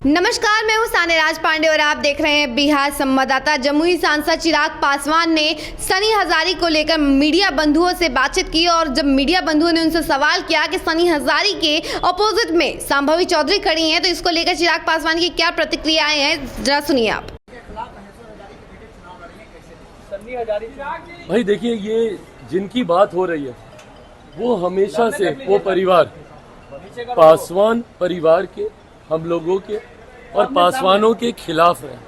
नमस्कार, मैं हूं सानेराज पांडे और आप देख रहे हैं बिहार संवाददाता। जमुई सांसद चिराग पासवान ने सनी हजारी को लेकर मीडिया बंधुओं से बातचीत की और जब मीडिया बंधुओं ने उनसे सवाल किया कि सनी हजारी के अपोजिट में संभवी चौधरी खड़ी हैं, तो इसको लेकर चिराग पासवान की क्या प्रतिक्रियाएं हैं, जरा सुनिए आप। भाई देखिए, ये जिनकी बात हो रही है वो हमेशा से वो परिवार, पासवान परिवार के, हम लोगों के और पासवानों के खिलाफ है।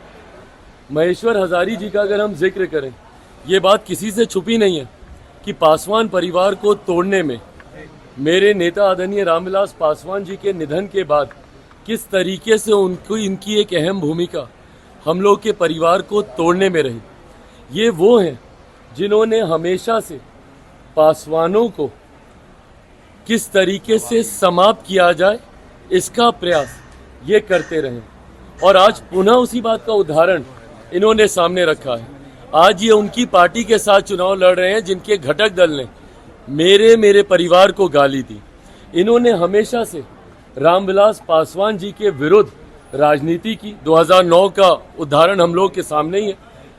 महेश्वर हजारी जी का अगर हम जिक्र करें, ये बात किसी से छुपी नहीं है कि पासवान परिवार को तोड़ने में मेरे नेता आदरणीय रामविलास पासवान जी के निधन के बाद किस तरीके से उनको इनकी एक अहम भूमिका हम लोग के परिवार को तोड़ने में रही। ये वो हैं जिन्होंने हमेशा से पासवानों को किस तरीके से समाप्त किया जाए इसका प्रयास ये करते रहे और आज पुनः उसी बात का उदाहरण इन्होंने सामने रखा है। आज ये उनकी पार्टी के साथ चुनाव लड़ रहे हैं जिनके घटक दल ने मेरे परिवार को गाली दी। इन्होंने हमेशा से रामविलास पासवान जी के विरुद्ध राजनीति की। 2009 का उदाहरण हम लोग के सामने ही है,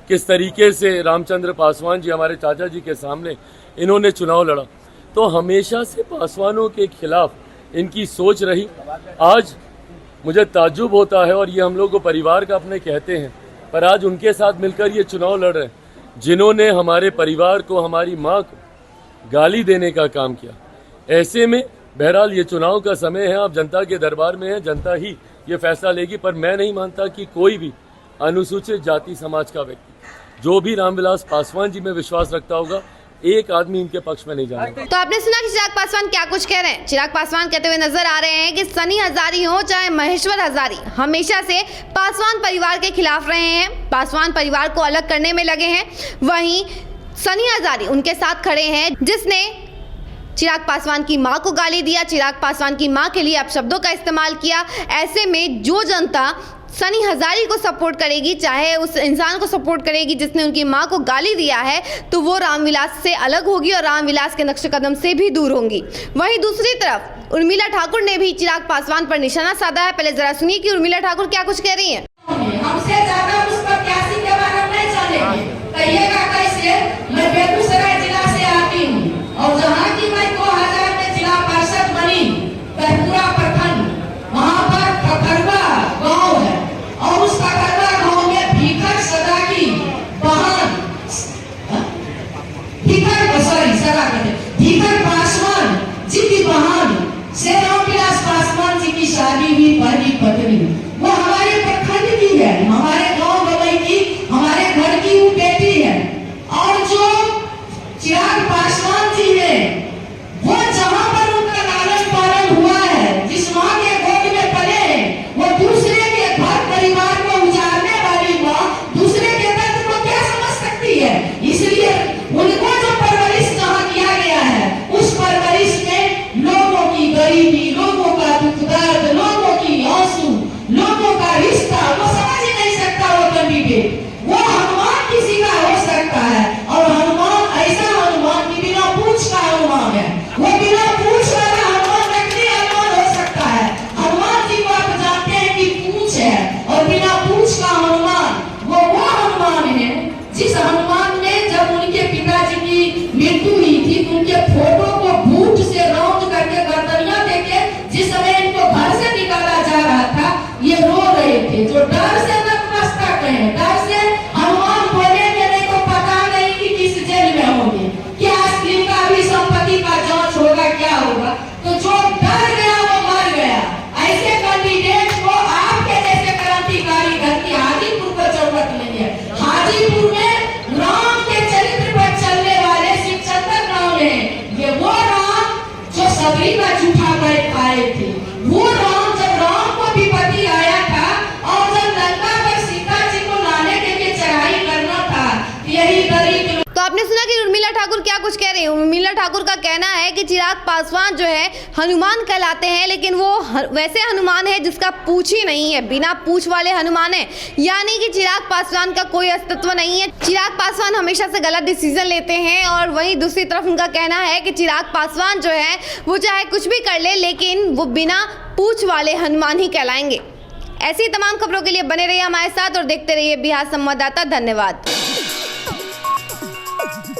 किस तरीके से रामचंद्र पासवान जी हमारे चाचा जी के सामने इन्होंने चुनाव लड़ा। तो हमेशा से पासवानों के खिलाफ इनकी सोच रही। आज मुझे ताज्जुब होता है और ये हम लोग को परिवार का अपने कहते हैं, पर आज उनके साथ मिलकर ये चुनाव लड़ रहे हैं जिन्होंने हमारे परिवार को, हमारी माँ को गाली देने का काम किया। ऐसे में बहरहाल ये चुनाव का समय है, आप जनता के दरबार में हैं, जनता ही ये फैसला लेगी। पर मैं नहीं मानता कि कोई भी अनुसूचित जाति समाज का व्यक्ति जो भी रामविलास पासवान जी में विश्वास रखता होगा, एक आदमी इनके पक्ष में नहीं जाएगा। तो आपने सुना कि चिराग पासवान क्या कुछ कह रहे हैं। चिराग पासवान कहते हुए नजर आ रहे हैं कि सनी हजारी हो चाहे महेश्वर हजारी, हमेशा से पासवान परिवार के खिलाफ रहे हैं, पासवान परिवार को अलग करने में लगे हैं। वहीं सनी हजारी उनके साथ खड़े हैं जिसने चिराग पासवान की मां को गाली दिया, चिराग पासवान की मां के लिए अपशब्दों का इस्तेमाल किया। ऐसे में जो जनता सनी हजारी को सपोर्ट करेगी, चाहे उस इंसान को सपोर्ट करेगी जिसने उनकी मां को गाली दिया है, तो वो रामविलास से अलग होगी और रामविलास के नक्शे कदम से भी दूर होंगी। वहीं दूसरी तरफ उर्मिला ठाकुर ने भी चिराग पासवान पर निशाना साधा है। पहले जरा सुनिए कि उर्मिला ठाकुर क्या कुछ कह रही हैं। हमसे ज्यादा उस प्रत्याशी के बारे में नहीं जानेंगे। कहिएगा कैसे? मैं बेगूसराय जिला से आती हूँ और जहाँ की मैं 2000 में जिला पार्षद बनी, पूरा प्रखंड वहाँ पर खखरवा गाँव है और उस खखरवा गाँव में भीखर सदा की बहन, भीखर पासवान जी की बहन से रामविलास पासवान जी की शादी हुई, पहली पत्नी। वो हमारे प्रखंड की है, हमारे गांव गवई की, हमारे घर की वो बेटी है। और जो चिराग पासवान जी है, वो जहां पर उनका लालन पालन हुआ है, जिस मां के गोद में पले हैं, वो दूसरे के घर परिवार को उजाड़ने वाली मां दूसरे के दर्द को क्या समझ सकती है? इसलिए उनको जो परवरिश जहां किया गया है, उस परवरिश में लोगों की गरीबी, लोगों का दुख दर्द, लोगों की आंसू, लोगों का रिश्ता वो समझ ही नहीं सकता। वो कभी भी वो हनुमान किसी का हो सकता है और हनुमान ऐसा हनुमान की बिना पूछ का हनुमान है। वो बिना पूछ वाला हनुमान नकली हनुमान हो सकता है। हनुमान जी को आप जानते हैं कि पूछ है और बिना पूछ का हनुमान वो हनुमान है जिस हनुमान ने जब उनके पिताजी की मृत्यु हुई थी, उनके फोटो को बूट से राउंड करके गर्दनियां देके जिस समय इनको घर से निकाला जा रहा था, ये रो रहे थे। जो डर से नतमस्तक है, डर से हनुमान बोलेंगे नहीं तो पता नहीं कि किस जेल में होंगे, क्या इनका भी संपत्ति का जांच होगा, क्या होगा। तो जो डर गया वो मर गया। ऐसे कैंडिडेट को आपके जैसे क्रांतिकारी घर की हाजीपुर को जरूरत नहीं है। हाजीपुर में राम के चरित्र पर चलने वाले शिवचंद्र राम है। ये वो राम जो सबरी का जूठा बैठ पाए थे, वो राम जब राम को विपत्ति आया था और जब लंका पर सीता जी को लाने के लिए चढ़ाई करना था, यही गरीब। तो आपने सुना कि उर्मिला ठाकुर क्या कुछ कह रही है। उर्मिला ठाकुर का कहना है कि चिराग पासवान जो है हनुमान कहलाते हैं, लेकिन वो वैसे हनुमान है जिसका पूछ ही नहीं है, बिना पूछ वाले हनुमान है। यानी कि चिराग पासवान का कोई अस्तित्व नहीं है। चिराग पासवान हमेशा से गलत डिसीजन लेते हैं और वहीं दूसरी तरफ उनका कहना है कि चिराग पासवान जो है वो चाहे कुछ भी कर ले, लेकिन वो बिना पूछ वाले हनुमान ही कहलाएंगे। ऐसी तमाम खबरों के लिए बने रहिए हमारे साथ और देखते रहिए बिहार संवाददाता। धन्यवाद।